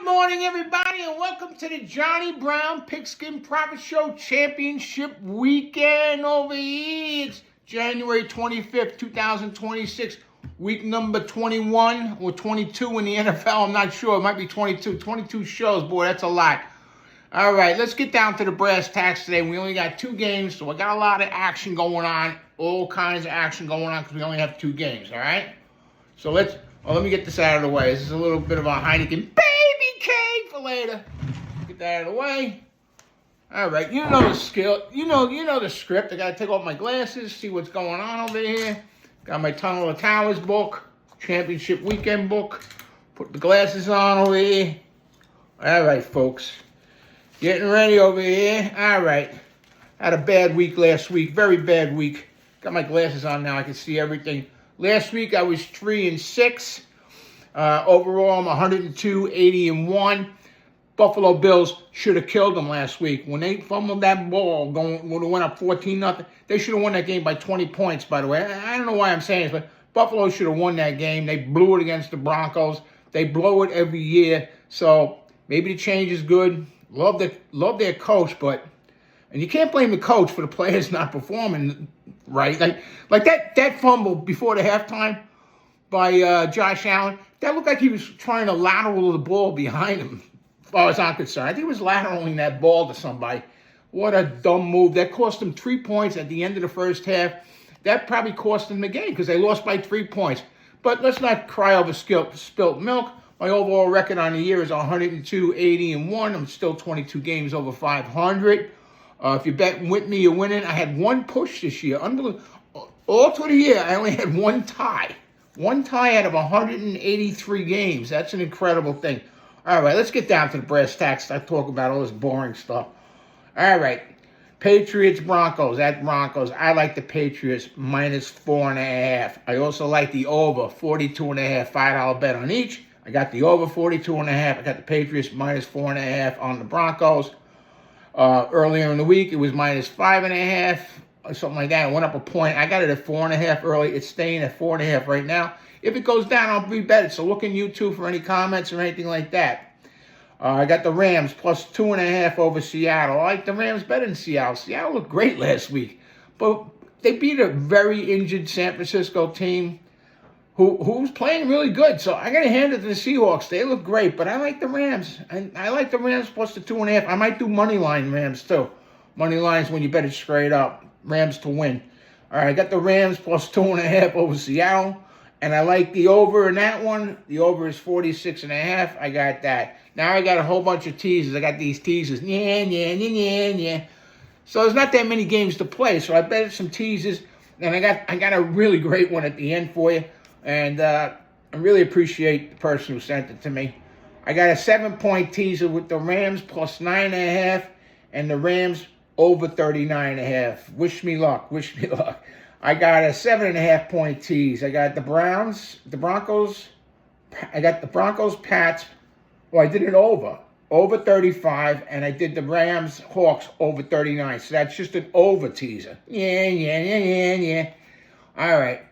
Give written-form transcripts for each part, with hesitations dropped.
Good morning, everybody, and welcome to the Johnny Brown Pigskin Profit Show Championship Weekend over here. It's January 25th, 2026, week number 21 or 22 in the NFL. I'm not sure. It might be 22. 22 shows. Boy, that's a lot. All right, let's get down to the brass tacks today. We only got 2 games, so I got a lot of action going on, all kinds of action going on because we only have 2 games, all right? So let me get this out of the way. This is a little bit of a Heineken baby cake for later. Get that out of the way. All right, you know the skill. You know the script. I got to take off my glasses, see what's going on over here. Got my Tunnel of Towers book, Championship Weekend book. Put the glasses on over here. All right, folks. Getting ready over here. All right. Had a bad week last week. Very bad week. Got my glasses on now. I can see everything. Last week I was 3-6. Overall, I'm 102, 80-1. Buffalo Bills should have killed them last week. When they fumbled that ball, when it went up 14-0, they should have won that game by 20 points, by the way. I don't know why I'm saying this, but Buffalo should have won that game. They blew it against the Broncos. They blow it every year. So maybe the change is good. Love their coach, and you can't blame the coach for the players not performing right. Like that fumble before the halftime by Josh Allen, that looked like he was trying to lateral the ball behind him, as far as I'm concerned. I think he was lateraling that ball to somebody. What a dumb move. That cost them 3 points at the end of the first half. That probably cost them the game because they lost by 3 points. But let's not cry over spilt milk. My overall record on the year is 102, 80-1. I'm still 22 games over 500. If you bet with me, you're winning. I had 1 push this year. All through the year, I only had 1 tie. 1 tie out of 183 games. That's an incredible thing. All right, let's get down to the brass tacks. I talk about all this boring stuff. All right, Patriots, Broncos. At Broncos, I like the Patriots minus 4.5. I also like the over 42.5, $5 bet on each. I got the over 42.5. I got the Patriots minus 4.5 on the Broncos. Earlier in the week, it was minus 5.5, or something like that. It went up a point. I got it at 4.5 early. It's staying at 4.5 right now. If it goes down, I'll rebet it. So look in YouTube for any comments or anything like that. I got the Rams plus 2.5 over Seattle. I like the Rams better than Seattle. Seattle looked great last week, but they beat a very injured San Francisco team who's playing really good. So I got to hand it to the Seahawks. They look great, but I like the Rams. And I like the Rams plus the 2.5. I might do money line Rams too. Money lines when you bet it straight up. Rams to win. All right, I got the Rams plus 2.5 over Seattle. And I like the over in that one. The over is 46.5. I got that. Now I got a whole bunch of teasers. I got these teasers. Yeah. So there's not that many games to play. So I bet some teasers. And I got a really great one at the end for you. And I really appreciate the person who sent it to me. I got a 7-point teaser with the Rams plus 9.5 and the Rams over 39.5. Wish me luck. I got a 7.5-point tease. I got the Broncos. I got the Broncos, Pats. Well, I did it over 35, and I did the Rams, Hawks over 39. So that's just an over teaser. Yeah. All right.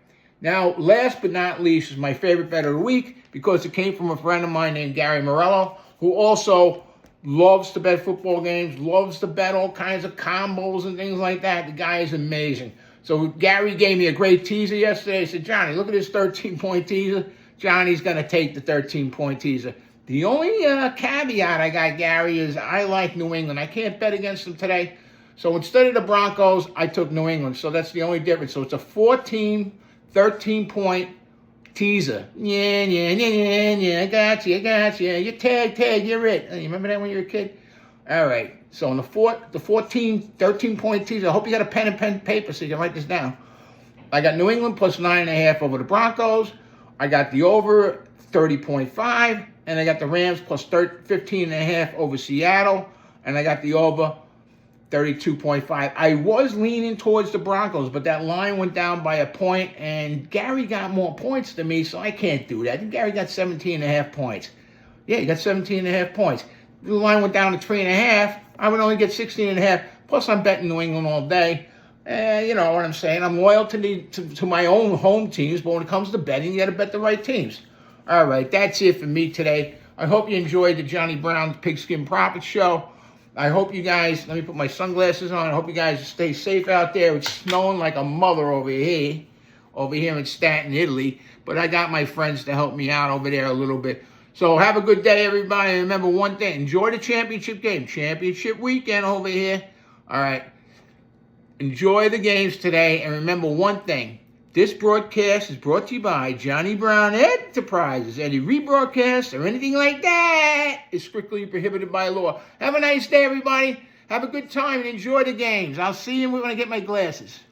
Now, last but not least is my favorite bet of the week because it came from a friend of mine named Gary Morello, who also loves to bet football games, loves to bet all kinds of combos and things like that. The guy is amazing. So Gary gave me a great teaser yesterday. He said, Johnny, look at this 13-point teaser. Johnny's going to take the 13-point teaser. The only caveat I got, Gary, is I like New England. I can't bet against them today. So instead of the Broncos, I took New England. So that's the only difference. So it's a 13-point teaser. Yeah. I got you. You tag, you're it. You remember that when you were a kid? All right. So in the 13-point teaser, I hope you got a pen and paper so you can write this down. I got New England plus 9.5 over the Broncos. I got the over 30.5. And I got the Rams plus 15.5 over Seattle. And I got the over 32.5. I was leaning towards the Broncos, but that line went down by a point, and Gary got more points than me, so I can't do that. I think Gary got 17.5 points. Yeah, he got 17.5 points. The line went down to 3.5. I would only get 16.5. Plus, I'm betting New England all day. You know what I'm saying? I'm loyal to my own home teams, but when it comes to betting, you got to bet the right teams. All right, that's it for me today. I hope you enjoyed the Johnny Brown Pigskin Profit Show. I hope you guys, let me put my sunglasses on. I hope you guys stay safe out there. It's snowing like a mother over here in Staten, Italy. But I got my friends to help me out over there a little bit. So have a good day, everybody. And remember one thing. Enjoy the championship game. Championship weekend over here. All right. Enjoy the games today. And remember one thing. This broadcast is brought to you by Johnny Brown Enterprises. Any rebroadcast or anything like that is strictly prohibited by law. Have a nice day, everybody. Have a good time and enjoy the games. I'll see you when I get my glasses.